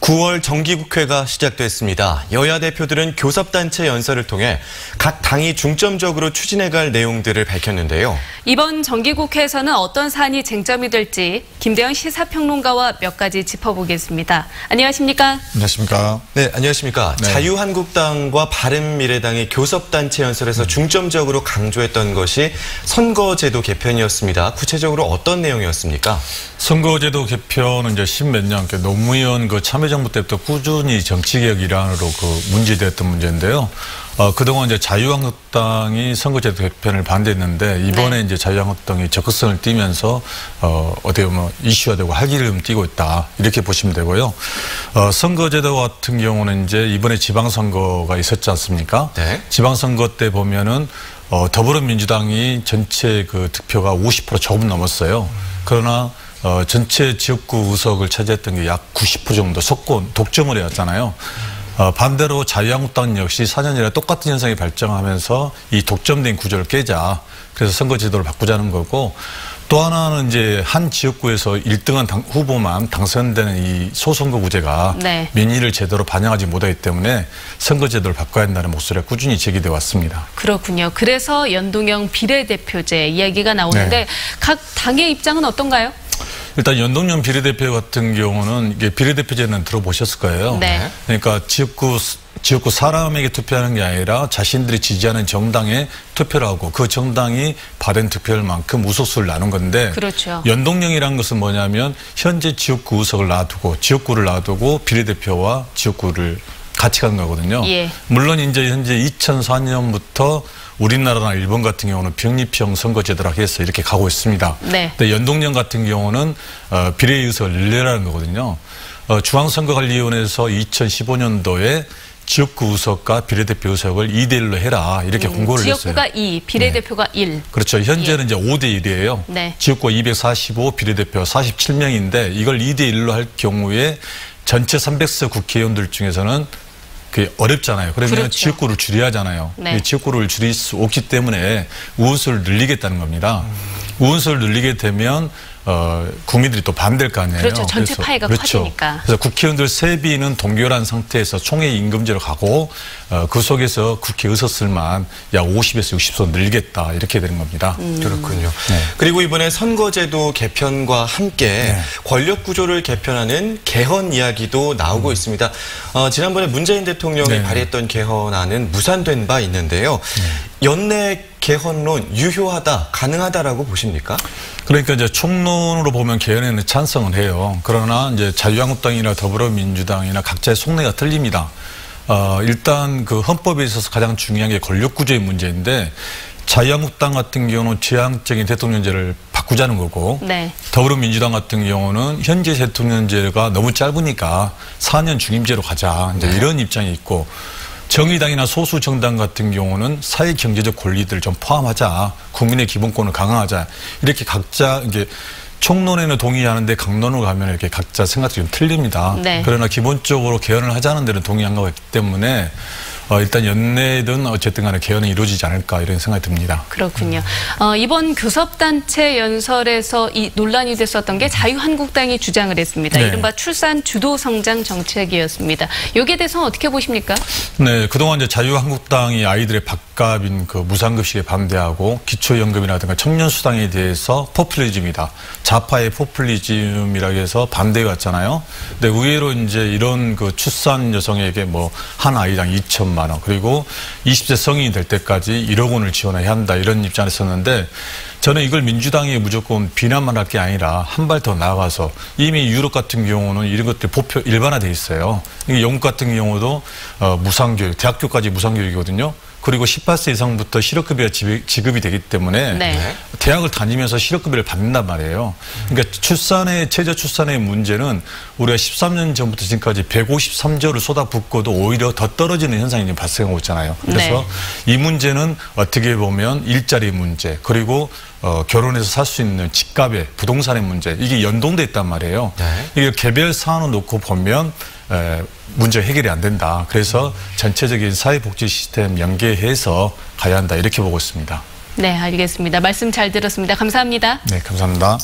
9월 정기국회가 시작됐습니다. 여야 대표들은 교섭단체 연설을 통해 각 당이 중점적으로 추진해갈 내용들을 밝혔는데요. 이번 정기국회에서는 어떤 사안이 쟁점이 될지 김대현 시사평론가와 몇 가지 짚어보겠습니다. 안녕하십니까? 안녕하십니까? 네, 안녕하십니까? 네. 자유한국당과 바른미래당이 교섭단체 연설에서 중점적으로 강조했던 것이 선거제도 개편이었습니다. 구체적으로 어떤 내용이었습니까? 선거제도 개편은 이제 십몇 년, 노무현 참여정부 때부터 꾸준히 정치개혁 일환으로 문제되었던 문제인데요. 그동안 이제 자유한국당이 선거제도 개편을 반대했는데 이번에 이제 자유한국당이 적극성을 띠면서 어떻게 보면 이슈화되고 활기를 띠고 있다 이렇게 보시면 되고요. 선거제도 같은 경우는 이제 이번에 지방선거가 있었지 않습니까? 네. 지방선거 때 보면은 더불어민주당이 전체 득표가 50% 조금 넘었어요. 그러나 전체 지역구 의석을 차지했던 게 약 90% 정도 석권 독점을 해왔잖아요. 반대로 자유한국당 역시 4년 이래 똑같은 현상이 발생하면서 이 독점된 구조를 깨자. 그래서 선거제도를 바꾸자는 거고, 또 하나는 이제 한 지역구에서 1등한 후보만 당선되는 이 소선거구제가 민의를 제대로 반영하지 못하기 때문에 선거제도를 바꿔야 한다는 목소리가 꾸준히 제기되어 왔습니다. 그렇군요. 그래서 연동형 비례대표제 이야기가 나오는데 각 당의 입장은 어떤가요? 일단 연동형 비례대표 같은 경우는 이게 비례대표제는 들어보셨을 거예요. 네. 그러니까 지역구 사람에게 투표하는 게 아니라 자신들이 지지하는 정당에 투표를 하고 그 정당이 받은 득표율만큼 의석수를 나눈 건데, 그렇죠. 연동형이라는 것은 뭐냐면 현재 지역구 의석을 놔두고 지역구를 놔두고 비례대표와 지역구를 같이 간 거거든요. 예. 물론 이제 현재 2004년부터 우리나라나 일본 같은 경우는 병립형 선거제도라 해서 이렇게 가고 있습니다. 네. 근데 연동형 같은 경우는 비례의석을 늘리라는 거거든요. 중앙선거관리위원회에서 2015년도에 지역구 의석과 비례대표 의석을 2대1로 해라 이렇게 공고를 했어요. 지역구가 2, 비례대표가 1. 그렇죠. 현재는 이제 5대1이에요. 네. 지역구가 245, 비례대표 47명인데 이걸 2대1로 할 경우에 전체 300석 국회의원들 중에서는 그게 어렵잖아요. 그러면 그렇죠. 지역구를 줄여야 하잖아요. 네. 지역구를 줄일 수 없기 때문에 우원수를 늘리겠다는 겁니다. 우원수를 늘리게 되면 국민들이 또 반대할 거 아니에요. 그렇죠. 전체 파이가 커지니까. 그래서 국회의원들 세비는 동결한 상태에서 총회 임금제로 가고 그 속에서 국회 의석수만 약 50에서 60석 늘리겠다 이렇게 되는 겁니다. 그렇군요. 네. 그리고 이번에 선거제도 개편과 함께 권력구조를 개편하는 개헌 이야기도 나오고 있습니다. 지난번에 문재인 대통령이 발의했던 개헌안은 무산된 바 있는데요. 연내 개헌론 유효하다, 가능하다라고 보십니까? 그러니까 이제 총론으로 보면 개헌에는 찬성을 해요. 그러나 이제 자유한국당이나 더불어민주당이나 각자의 속내가 틀립니다. 일단 헌법에 있어서 가장 중요한 게 권력구조의 문제인데, 자유한국당 같은 경우는 제한적인 대통령제를 바꾸자는 거고, 더불어민주당 같은 경우는 현재 대통령제가 너무 짧으니까 4년 중임제로 가자, 이제 이런 입장이 있고, 정의당이나 소수 정당 같은 경우는 사회 경제적 권리들을 좀 포함하자, 국민의 기본권을 강화하자, 이렇게 각자 이제 총론에는 동의하는데 강론으로 가면 이렇게 각자 생각이 좀 틀립니다. 그러나 기본적으로 개헌을 하자는 데는 동의한 거기 때문에 일단 연내든 어쨌든 간에 개헌이 이루어지지 않을까 이런 생각이 듭니다. 그렇군요. 이번 교섭단체 연설에서 이 논란이 됐었던 게 자유한국당이 주장을 했습니다. 이른바 출산 주도 성장 정책이었습니다. 여기에 대해서는 어떻게 보십니까? 네, 그동안 이제 자유한국당이 아이들의 밥값인 무상급식에 반대하고 기초연금이라든가 청년수당에 대해서 포퓰리즘이다. 좌파의 포퓰리즘이라고 해서 반대해왔잖아요. 근데 의외로 이제 이런 출산 여성에게 한 아이당 2천만 원, 그리고 20세 성인이 될 때까지 1억 원을 지원해야 한다 이런 입장을 썼는데, 저는 이걸 민주당이 무조건 비난만 할 게 아니라 한 발 더 나아가서 이미 유럽 같은 경우는 이런 것들이 일반화돼 있어요. 영국 같은 경우도 무상교육, 대학교까지 무상교육이거든요. 그리고 18세 이상부터 실업급여가 지급이 되기 때문에 대학을 다니면서 실업급여를 받는단 말이에요. 그러니까 최저 출산의 문제는 우리가 13년 전부터 지금까지 153조를 쏟아붓고도 오히려 더 떨어지는 현상이 지금 발생하고 있잖아요. 그래서 이 문제는 어떻게 보면 일자리 문제, 그리고 결혼해서 살 수 있는 집값의 부동산의 문제, 이게 연동돼 있단 말이에요. 이게 개별 사안을 놓고 보면 문제 해결이 안 된다. 그래서 전체적인 사회복지 시스템 연계해서 가야 한다 이렇게 보고 있습니다. 네, 알겠습니다. 말씀 잘 들었습니다. 감사합니다. 네, 감사합니다.